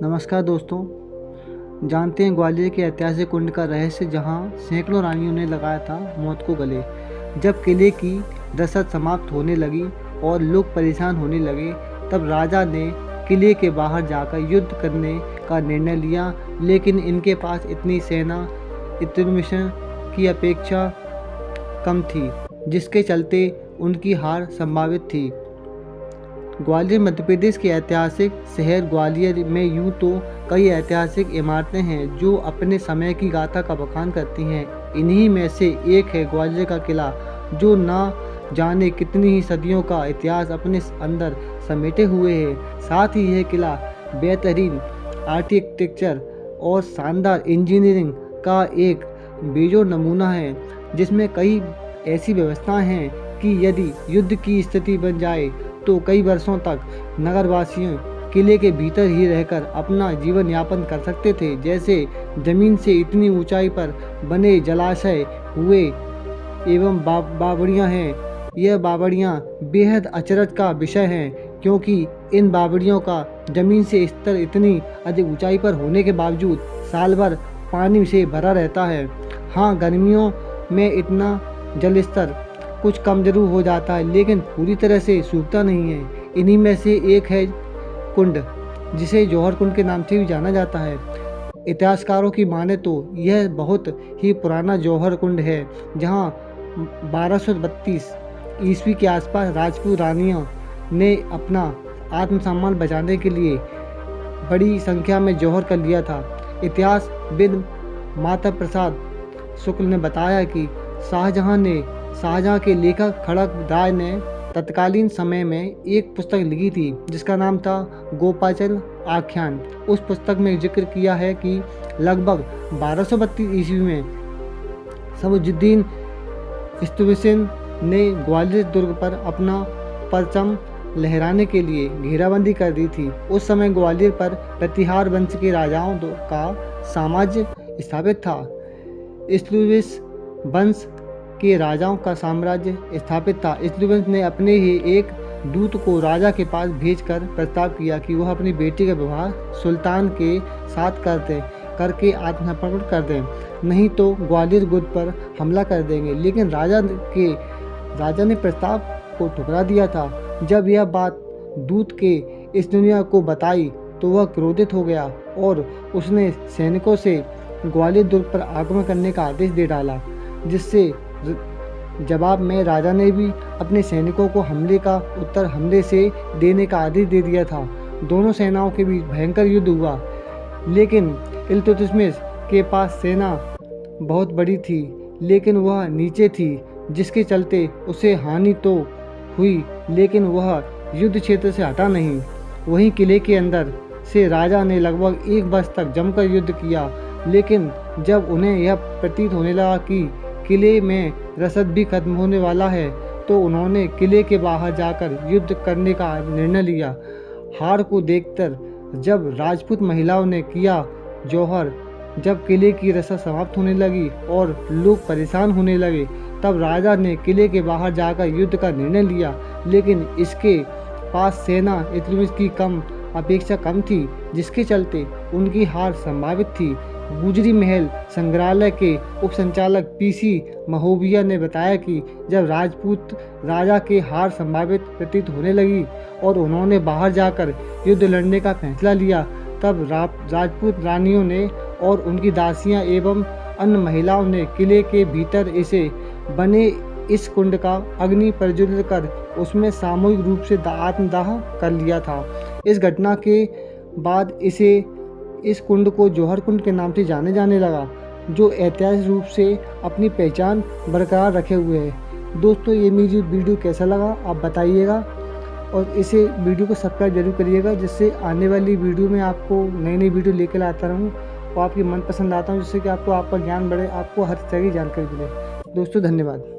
नमस्कार दोस्तों, जानते हैं ग्वालियर के ऐतिहासिक कुंड का रहस्य, जहां सैकड़ों रानियों ने लगाया था मौत को गले। जब किले की रसद समाप्त होने लगी और लोग परेशान होने लगे, तब राजा ने किले के बाहर जाकर युद्ध करने का निर्णय लिया। लेकिन इनके पास इतनी सेना इल्तुतमिश की अपेक्षा कम थी, जिसके चलते उनकी हार संभावित थी। ग्वालियर मध्य प्रदेश के ऐतिहासिक शहर ग्वालियर में यूँ तो कई ऐतिहासिक इमारतें हैं जो अपने समय की गाथा का बखान करती हैं। इन्हीं में से एक है ग्वालियर का किला, जो ना जाने कितनी ही सदियों का इतिहास अपने अंदर समेटे हुए है। साथ ही यह किला बेहतरीन आर्किटेक्चर और शानदार इंजीनियरिंग का एक बेजोड़ नमूना है, जिसमें कई ऐसी व्यवस्थाएं हैं कि यदि युद्ध की स्थिति बन जाए तो कई वर्षों तक नगरवासियों किले के भीतर ही रहकर अपना जीवन यापन कर सकते थे। जैसे जमीन से इतनी ऊंचाई पर बने जलाशय हुए एवं बावड़ियां हैं। यह बावड़ियां बेहद अचरज का विषय हैं, क्योंकि इन बावड़ियों का जमीन से स्तर इतनी अधिक ऊंचाई पर होने के बावजूद साल भर पानी से भरा रहता है। हाँ, गर्मियों में इतना जल स्तर कुछ कम जरूर हो जाता है, लेकिन पूरी तरह से सूखता नहीं है। इन्हीं में से एक है कुंड, जिसे जौहर कुंड के नाम से भी जाना जाता है। इतिहासकारों की माने तो यह बहुत ही पुराना जौहर कुंड है, जहां 1232 ईस्वी के आसपास राजपूत रानियों ने अपना आत्मसम्मान बचाने के लिए बड़ी संख्या में जौहर कर लिया था। इतिहासविद माता प्रसाद शुक्ल ने बताया कि शाहजहां के लेखक खड़ग राय ने तत्कालीन समय में एक पुस्तक लिखी थी, जिसका नाम था गोपाचल आख्यान। उस पुस्तक में जिक्र किया है कि लगभग 1232 ईस्वी में समुजुद्दीन इस्तुसिन ने ग्वालियर दुर्ग पर अपना परचम लहराने के लिए घेराबंदी कर दी थी। उस समय ग्वालियर पर प्रतिहार वंश के राजाओं का साम्राज्य स्थापित था। इस्तुसिन वंश के राजाओं का साम्राज्य स्थापित था। इस्तुसिन ने अपने ही एक दूत को राजा के पास भेजकर प्रस्ताव किया कि वह अपनी बेटी का विवाह सुल्तान के साथ करके आत्मसमर्पण कर दें, नहीं तो ग्वालियर दुर्ग पर हमला कर देंगे। लेकिन राजा ने प्रस्ताव को ठुकरा दिया था। जब यह बात दूत के इस दुनिया को बताई तो वह क्रोधित हो गया और उसने सैनिकों से ग्वालियर दुर्ग पर आक्रमण करने का आदेश दे डाला, जिससे जवाब में राजा ने भी अपने सैनिकों को हमले का उत्तर हमले से देने का आदेश दे दिया था। दोनों सेनाओं के बीच भयंकर युद्ध हुआ, लेकिन इल्तुतमिश के पास सेना बहुत बड़ी थी, लेकिन वह नीचे थी, जिसके चलते उसे हानि तो हुई, लेकिन वह युद्ध क्षेत्र से हटा नहीं। वहीं किले के अंदर से राजा ने लगभग एक वर्ष तक जमकर युद्ध किया, लेकिन जब उन्हें यह प्रतीत होने लगा कि किले में रसद भी खत्म होने वाला है, तो उन्होंने किले के बाहर जाकर युद्ध करने का निर्णय लिया। हार को देखकर जब राजपूत महिलाओं ने किया जौहर, जब किले की रसद समाप्त होने लगी और लोग परेशान होने लगे, तब राजा ने किले के बाहर जाकर युद्ध का निर्णय लिया। लेकिन इसके पास सेना इल्तुतमिश की अपेक्षा कम थी, जिसके चलते उनकी हार संभावित थी। गुजरी महल संग्रहालय के उप संचालक पीसी महोबिया ने बताया कि जब राजपूत राजा के हार संभावित प्रतीत होने लगी और उन्होंने बाहर जाकर युद्ध लड़ने का फैसला लिया, तब राजपूत रानियों ने और उनकी दासियां एवं अन्य महिलाओं ने किले के भीतर इसे बने इस कुंड का अग्नि प्रज्वलित कर उसमें सामूहिक रूप से आत्मदाह कर लिया था। इस घटना के बाद इस कुंड को जौहर कुंड के नाम से जाने लगा, जो ऐतिहासिक रूप से अपनी पहचान बरकरार रखे हुए है। दोस्तों, ये मेरी वीडियो कैसा लगा आप बताइएगा, और इसे वीडियो को सब्सक्राइब जरूर करिएगा, जिससे आने वाली वीडियो में आपको नई वीडियो लेकर आता रहूँ और आपकी मनपसंद आता हूँ, जिससे कि आपका ज्ञान बढ़े, आपको हर तरह की जानकारी मिले। दोस्तों, धन्यवाद।